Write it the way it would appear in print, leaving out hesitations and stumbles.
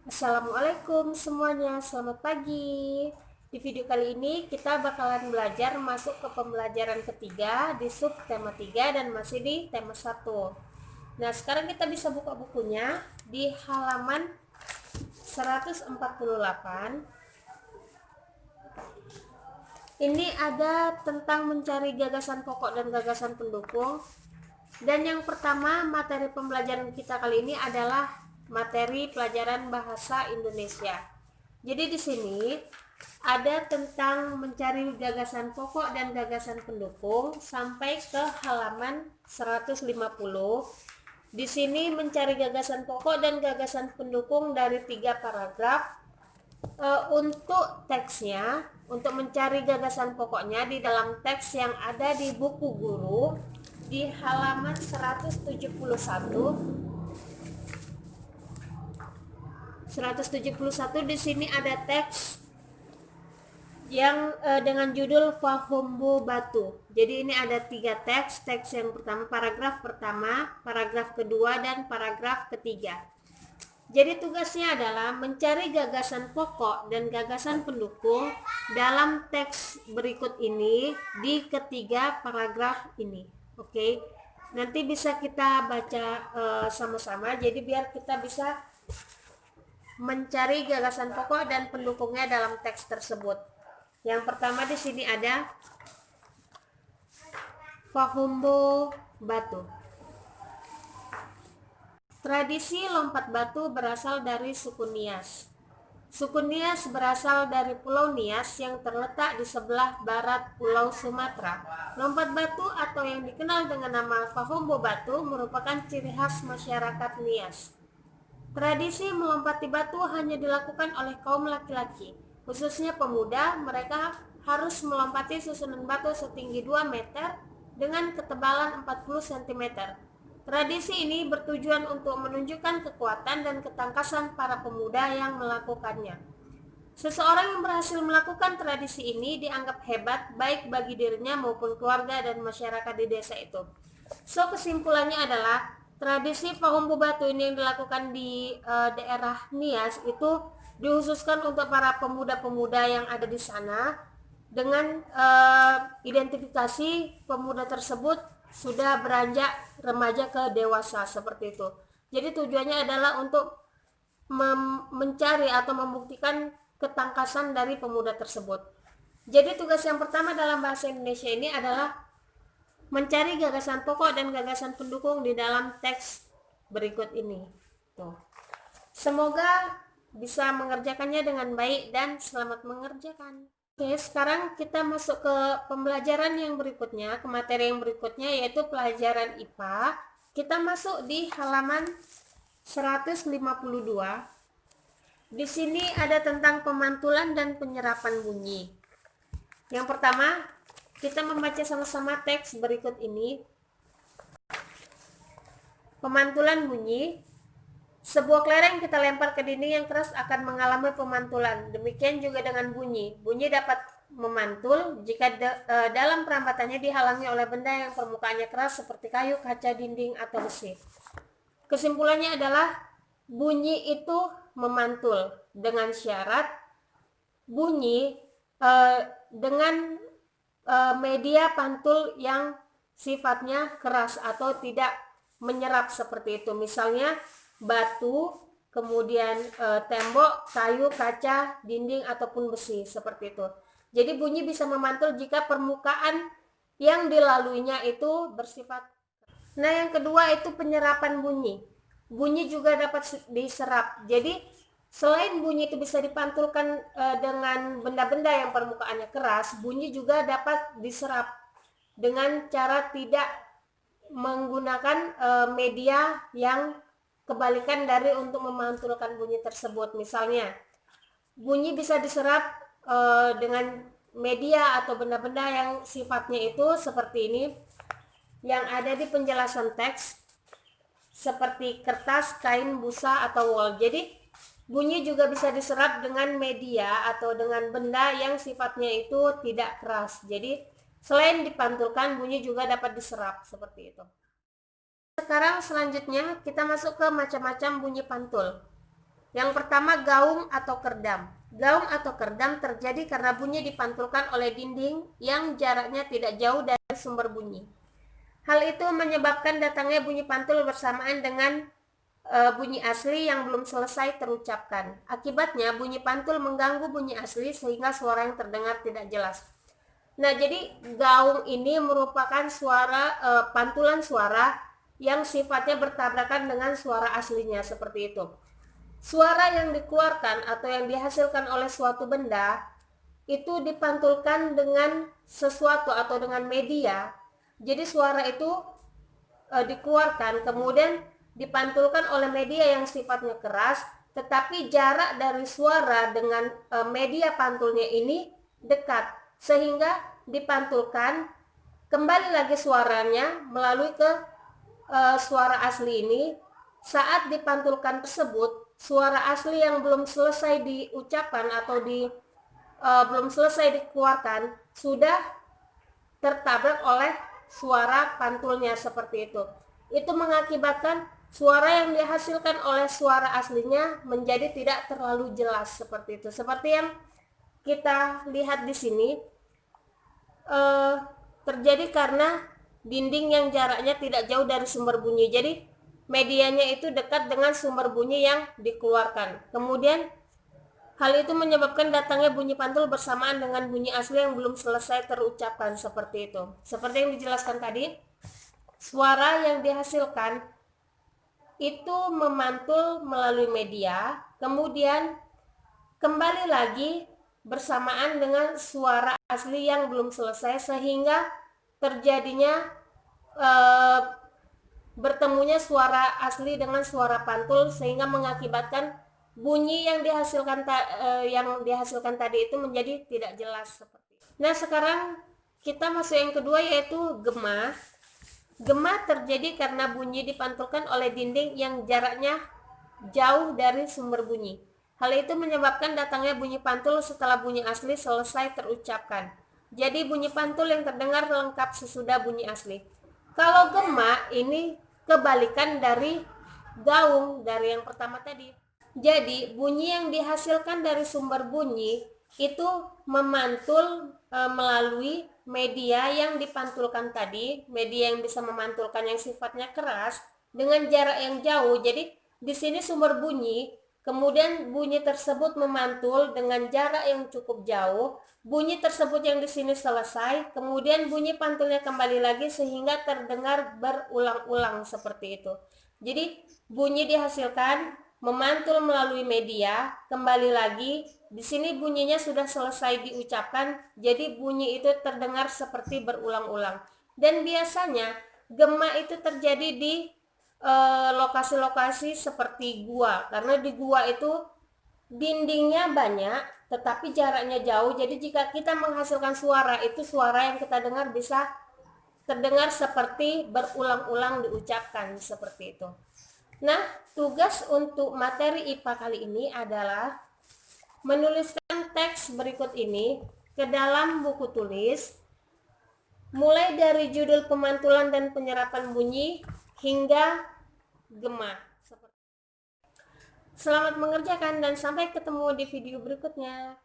Assalamualaikum semuanya, selamat pagi. Di video kali ini kita bakalan belajar masuk ke pembelajaran ketiga di sub tema 3 dan masih di tema 1. Nah, sekarang kita bisa buka bukunya di halaman 148. Ini ada tentang mencari gagasan pokok dan gagasan pendukung. Dan yang pertama, materi pembelajaran kita kali ini adalah materi pelajaran bahasa Indonesia. Jadi di sini ada tentang mencari gagasan pokok dan gagasan pendukung sampai ke halaman 150. Di sini mencari gagasan pokok dan gagasan pendukung dari 3 paragraf. Untuk teksnya, untuk mencari gagasan pokoknya di dalam teks yang ada di buku guru di halaman 171. 171 di sini ada teks yang dengan judul Fahombo Batu. Jadi ini ada 3 teks. Teks yang pertama, paragraf kedua, dan paragraf ketiga. Jadi tugasnya adalah mencari gagasan pokok dan gagasan pendukung dalam teks berikut ini di ketiga paragraf ini. Oke. Nanti bisa kita baca sama-sama. Jadi biar kita bisa mencari gagasan pokok dan pendukungnya dalam teks tersebut. Yang pertama di sini ada Fahombo Batu. Tradisi lompat batu berasal dari suku Nias. Suku Nias berasal dari Pulau Nias yang terletak di sebelah barat Pulau Sumatera. Lompat batu atau yang dikenal dengan nama Fahombo Batu merupakan ciri khas masyarakat Nias. Tradisi melompati batu hanya dilakukan oleh kaum laki-laki, khususnya pemuda. Mereka harus melompati susunan batu setinggi 2 meter dengan ketebalan 40 cm. Tradisi ini bertujuan untuk menunjukkan kekuatan dan ketangkasan para pemuda yang melakukannya. Seseorang yang berhasil melakukan tradisi ini dianggap hebat baik bagi dirinya maupun keluarga dan masyarakat di desa itu. So, kesimpulannya adalah tradisi Fahombo Batu ini yang dilakukan di daerah Nias itu dikhususkan untuk para pemuda-pemuda yang ada di sana dengan identifikasi pemuda tersebut sudah beranjak remaja ke dewasa seperti itu. Jadi tujuannya adalah untuk mencari atau membuktikan ketangkasan dari pemuda tersebut. Jadi tugas yang pertama dalam bahasa Indonesia ini adalah mencari gagasan pokok dan gagasan pendukung di dalam teks berikut ini. Tuh. Semoga bisa mengerjakannya dengan baik dan selamat mengerjakan. Oke, sekarang kita masuk ke pembelajaran yang berikutnya, ke materi yang berikutnya yaitu pelajaran IPA. Kita masuk di halaman 152. Di sini ada tentang pemantulan dan penyerapan bunyi. Yang pertama, kita membaca sama-sama teks berikut ini. Pemantulan bunyi. Sebuah kelereng kita lempar ke dinding yang keras akan mengalami pemantulan. Demikian juga dengan bunyi. Bunyi dapat memantul jika dalam perambatannya dihalangi oleh benda yang permukaannya keras seperti kayu, kaca, dinding, atau besi. Kesimpulannya adalah bunyi itu memantul dengan syarat bunyi dengan media pantul yang sifatnya keras atau tidak menyerap seperti itu. Misalnya batu, kemudian tembok, kayu, kaca, dinding, ataupun besi seperti itu. Jadi bunyi bisa memantul jika permukaan yang dilaluinya itu bersifat. Nah, yang kedua itu penyerapan bunyi. Bunyi juga dapat diserap. Jadi selain bunyi itu bisa dipantulkan dengan benda-benda yang permukaannya keras, bunyi juga dapat diserap dengan cara tidak menggunakan media yang kebalikan dari untuk memantulkan bunyi tersebut. Misalnya, bunyi bisa diserap dengan media atau benda-benda yang sifatnya itu seperti ini, yang ada di penjelasan teks, seperti kertas, kain, busa, atau wol. Jadi, bunyi juga bisa diserap dengan media atau dengan benda yang sifatnya itu tidak keras. Jadi, selain dipantulkan, bunyi juga dapat diserap seperti itu. Sekarang selanjutnya kita masuk ke macam-macam bunyi pantul. Yang pertama, gaung atau kerdam. Gaung atau kerdam terjadi karena bunyi dipantulkan oleh dinding yang jaraknya tidak jauh dari sumber bunyi. Hal itu menyebabkan datangnya bunyi pantul bersamaan dengan bunyi asli yang belum selesai terucapkan. Akibatnya, bunyi pantul mengganggu bunyi asli sehingga suara yang terdengar tidak jelas. Nah, jadi gaung ini merupakan pantulan suara yang sifatnya bertabrakan dengan suara aslinya, seperti itu. Suara yang dikeluarkan atau yang dihasilkan oleh suatu benda itu dipantulkan dengan sesuatu atau dengan media. Jadi suara itu dikeluarkan kemudian dipantulkan oleh media yang sifatnya keras, tetapi jarak dari suara dengan media pantulnya ini dekat, sehingga dipantulkan kembali lagi suaranya melalui ke suara asli ini. Saat dipantulkan tersebut, suara asli yang belum selesai diucapkan atau belum selesai dikeluarkan sudah tertabrak oleh suara pantulnya, seperti itu. Itu mengakibatkan suara yang dihasilkan oleh suara aslinya menjadi tidak terlalu jelas, seperti itu. Seperti yang kita lihat di sini, terjadi karena dinding yang jaraknya tidak jauh dari sumber bunyi. Jadi medianya itu dekat dengan sumber bunyi yang dikeluarkan. Kemudian hal itu menyebabkan datangnya bunyi pantul bersamaan dengan bunyi asli yang belum selesai terucapkan, seperti itu. Seperti yang dijelaskan tadi, suara yang dihasilkan itu memantul melalui media, kemudian kembali lagi bersamaan dengan suara asli yang belum selesai, sehingga terjadinya bertemunya suara asli dengan suara pantul, sehingga mengakibatkan bunyi yang dihasilkan tadi itu menjadi tidak jelas, seperti itu. Nah, sekarang kita masuk yang kedua, yaitu gema. Gema terjadi karena bunyi dipantulkan oleh dinding yang jaraknya jauh dari sumber bunyi. Hal itu menyebabkan datangnya bunyi pantul setelah bunyi asli selesai terucapkan. Jadi bunyi pantul yang terdengar lengkap sesudah bunyi asli. Kalau gema ini kebalikan dari gaung, dari yang pertama tadi. Jadi bunyi yang dihasilkan dari sumber bunyi itu memantul melalui media yang dipantulkan tadi, media yang bisa memantulkan yang sifatnya keras dengan jarak yang jauh. Jadi di sini sumber bunyi, kemudian bunyi tersebut memantul dengan jarak yang cukup jauh. Bunyi tersebut yang di sini selesai, kemudian bunyi pantulnya kembali lagi sehingga terdengar berulang-ulang, seperti itu. Jadi bunyi dihasilkan, memantul melalui media, kembali lagi. Di sini bunyinya sudah selesai diucapkan, jadi bunyi itu terdengar seperti berulang-ulang. Dan biasanya gema itu terjadi di lokasi-lokasi seperti gua, karena di gua itu dindingnya banyak tetapi jaraknya jauh. Jadi jika kita menghasilkan suara, itu suara yang kita dengar bisa terdengar seperti berulang-ulang diucapkan, seperti itu. Nah, tugas untuk materi IPA kali ini adalah menuliskan teks berikut ini ke dalam buku tulis, mulai dari judul pemantulan dan penyerapan bunyi hingga gema. Selamat mengerjakan dan sampai ketemu di video berikutnya.